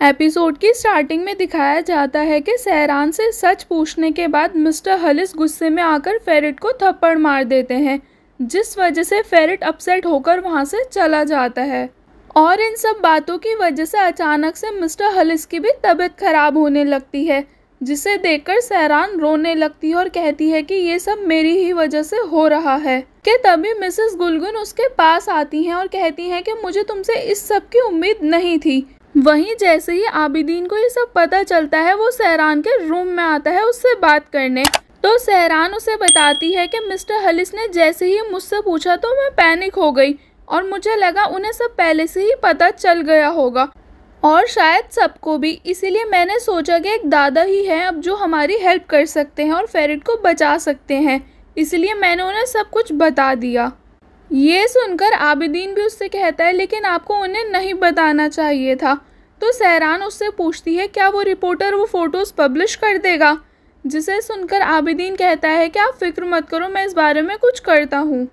Episode की starting में दिखाया जाता है कि सहरान से सच पूछने के बाद मिस्टर हलिस गुस्से में आकर फेरिट को थप्पड़ मार देते हैं, जिस वजह से फेरिट अपसेट होकर वहां से चला जाता है। और इन सब बातों की वजह से अचानक से मिस्टर हलिस की भी तबीयत खराब होने लगती है, जिसे देखकर सहरान रोने लगती है और कहती है कि ये सब मेरी ही वजह से हो रहा है। कि तभी मिसेस गुलगुन उसके पास आती हैं और कहती हैं कि मुझे तुमसे इस सब की उम्मीद नहीं थी। वहीं जैसे ही आबिदीन को ये सब पता चलता है, वो सहरान के रूम में आता है उससे बात करने। तो सहरान उसे बताती है कि मिस्टर हलिस ने जैसे ही मुझसे पूछा तो मैं पैनिक हो गई और मुझे लगा उन्हें सब पहले से ही पता चल गया होगा और शायद सबको भी, इसीलिए मैंने सोचा कि एक दादा ही है अब जो हमारी हेल्प कर सकते हैं और फेरिट को बचा सकते हैं, इसलिए मैंने उन्हें सब कुछ बता दिया। ये सुनकर आबिदीन भी उससे कहता है लेकिन आपको उन्हें नहीं बताना चाहिए था। तो सहरान उससे पूछती है क्या वो रिपोर्टर वो फोटोज पब्लिश कर देगा, जिसे सुनकर आबिदीन कहता है कि आप फिक्र मत करो, मैं इस बारे में कुछ करता हूँ।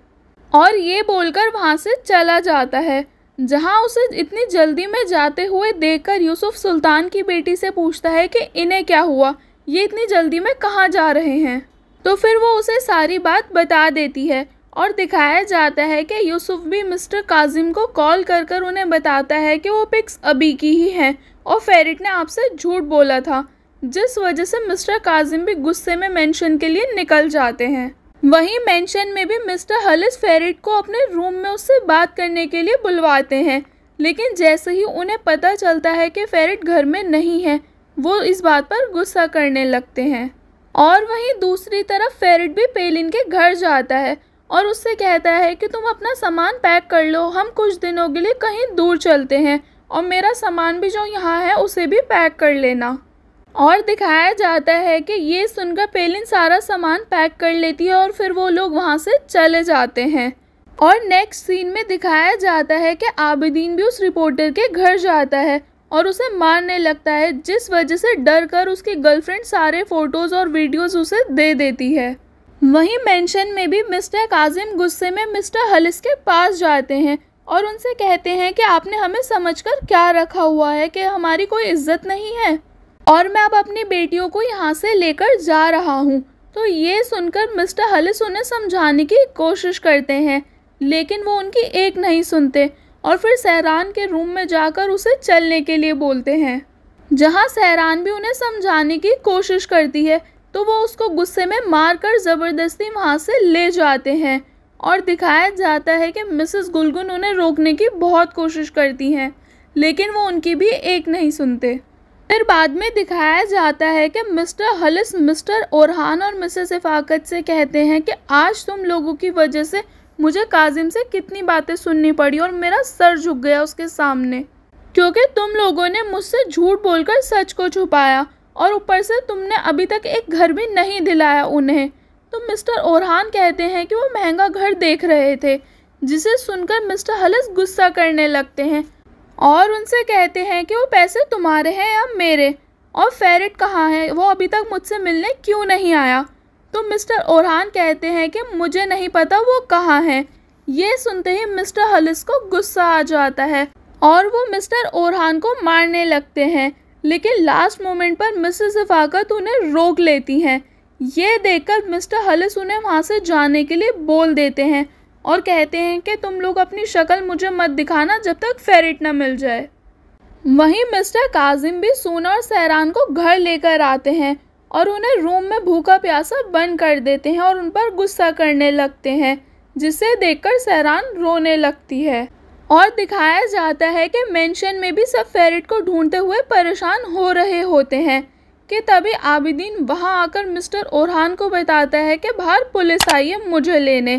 और ये बोलकर वहाँ से चला जाता है, जहाँ उसे इतनी जल्दी में जाते हुए देखकर यूसुफ सुल्तान की बेटी से पूछता है कि इन्हें क्या हुआ, ये इतनी जल्दी में कहाँ जा रहे हैं। तो फिर वो उसे सारी बात बता देती है और दिखाया जाता है कि यूसुफ भी मिस्टर काजिम को कॉल कर कर उन्हें बताता है कि वो पिक्स अभी की ही हैं और फेरिट ने आपसे झूठ बोला था, जिस वजह से मिस्टर काजिम भी गुस्से में मेंशन के लिए निकल जाते हैं। वहीं मेंशन में भी मिस्टर हलिस फेरिट को अपने रूम में उससे बात करने के लिए बुलवाते हैं, लेकिन जैसे ही उन्हें पता चलता है कि फेरिट घर में नहीं है, वो इस बात पर गुस्सा करने लगते हैं। और वहीं दूसरी तरफ फेरिट भी पेलिन के घर जाता है और उससे कहता है कि तुम अपना सामान पैक कर लो, हम कुछ दिनों के लिए कहीं दूर चलते हैं और मेरा सामान भी जो यहाँ है उसे भी पैक कर लेना। और दिखाया जाता है कि ये सुनकर पेलिन सारा सामान पैक कर लेती है और फिर वो लोग वहाँ से चले जाते हैं। और नेक्स्ट सीन में दिखाया जाता है कि आबिदीन भी उस रिपोर्टर के घर जाता है और उसे मारने लगता है, जिस वजह से डर कर उसकी गर्लफ्रेंड सारे फोटोज़ और वीडियोज़ उसे दे देती है। वहीं मेंशन में भी मिस्टर काजिम गुस्से में मिस्टर हलिस के पास जाते हैं और उनसे कहते हैं कि आपने हमें समझकर क्या रखा हुआ है कि हमारी कोई इज्जत नहीं है और मैं अब अपनी बेटियों को यहाँ से लेकर जा रहा हूँ। तो ये सुनकर मिस्टर हलिस उन्हें समझाने की कोशिश करते हैं, लेकिन वो उनकी एक नहीं सुनते और फिर सहरान के रूम में जाकर उसे चलने के लिए बोलते हैं, जहाँ सहरान भी उन्हें समझाने की कोशिश करती है तो वो उसको गुस्से में मारकर ज़बरदस्ती वहाँ से ले जाते हैं। और दिखाया जाता है कि मिसेस गुलगुन उन्हें रोकने की बहुत कोशिश करती हैं, लेकिन वो उनकी भी एक नहीं सुनते। फिर बाद में दिखाया जाता है कि मिस्टर हलिस मिस्टर ओरहान और मिसेस इफाकत से कहते हैं कि आज तुम लोगों की वजह से मुझे काजिम से कितनी बातें सुननी पड़ी और मेरा सर झुक गया उसके सामने, क्योंकि तुम लोगों ने मुझसे झूठ बोलकर सच को छुपाया और ऊपर से तुमने अभी तक एक घर भी नहीं दिलाया उन्हें। तो मिस्टर ओरहान कहते हैं कि वो महंगा घर देख रहे थे, जिसे सुनकर मिस्टर हलिस गुस्सा करने लगते हैं और उनसे कहते हैं कि वो पैसे तुम्हारे हैं या मेरे, और फेरिट कहाँ है, वो अभी तक मुझसे मिलने क्यों नहीं आया। तो मिस्टर ओरहान कहते हैं कि मुझे नहीं पता वो कहाँ है। ये सुनते ही मिस्टर हलिस को गुस्सा आ जाता है और वो मिस्टर ओरहान को मारने लगते हैं, लेकिन लास्ट मोमेंट पर मिसेस इफाकत उन्हें रोक लेती हैं। ये देखकर मिस्टर हलिस उन्हें वहाँ से जाने के लिए बोल देते हैं और कहते हैं कि तुम लोग अपनी शक्ल मुझे मत दिखाना जब तक फेरिट न मिल जाए। वहीं मिस्टर काजिम भी सूना और सहरान को घर लेकर आते हैं और उन्हें रूम में भूखा प्यासा बंद कर देते हैं और उन पर गुस्सा करने लगते हैं, जिसे देखकर सहरान रोने लगती है। और दिखाया जाता है कि मेंशन में भी सब फेरिट को ढूंढते हुए परेशान हो रहे होते हैं कि तभी आबिदीन वहां आकर मिस्टर ओरहान को बताता है कि बाहर पुलिस आई है मुझे लेने,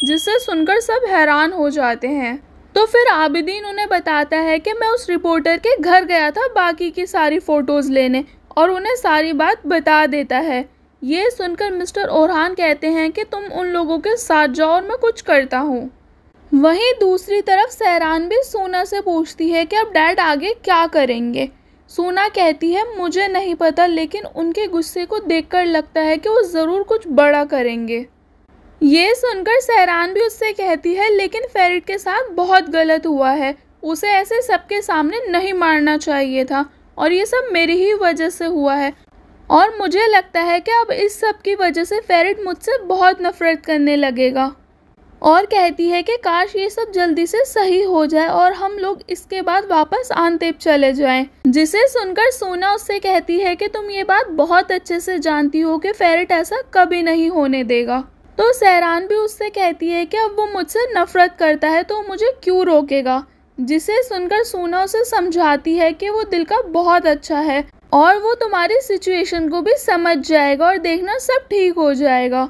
जिसे सुनकर सब हैरान हो जाते हैं। तो फिर आबिदीन उन्हें बताता है कि मैं उस रिपोर्टर के घर गया था बाकी की सारी फ़ोटोज़ लेने, और उन्हें सारी बात बता देता है। ये सुनकर मिस्टर ओरहान कहते हैं कि तुम उन लोगों के साथ जाओ और मैं कुछ करता हूँ। वहीं दूसरी तरफ सहरान भी सूना से पूछती है कि अब डैड आगे क्या करेंगे। सूना कहती है मुझे नहीं पता, लेकिन उनके गुस्से को देखकर लगता है कि वो ज़रूर कुछ बड़ा करेंगे। ये सुनकर सहरान भी उससे कहती है लेकिन फेरिट के साथ बहुत गलत हुआ है, उसे ऐसे सबके सामने नहीं मारना चाहिए था और ये सब मेरी ही वजह से हुआ है और मुझे लगता है कि अब इस सब की वजह से फेरिट मुझसे बहुत नफरत करने लगेगा। और कहती है कि काश ये सब जल्दी से सही हो जाए और हम लोग इसके बाद वापस आनतेप चले जाएं। जिसे सुनकर सोना उससे कहती है कि तुम ये बात बहुत अच्छे से जानती हो कि फेरिट ऐसा कभी नहीं होने देगा। तो सहरान भी उससे कहती है कि अब वो मुझसे नफरत करता है तो मुझे क्यों रोकेगा। जिसे सुनकर सोना उसे समझाती है कि वो दिल का बहुत अच्छा है और वो तुम्हारी सिचुएशन को भी समझ जाएगा और देखना सब ठीक हो जाएगा।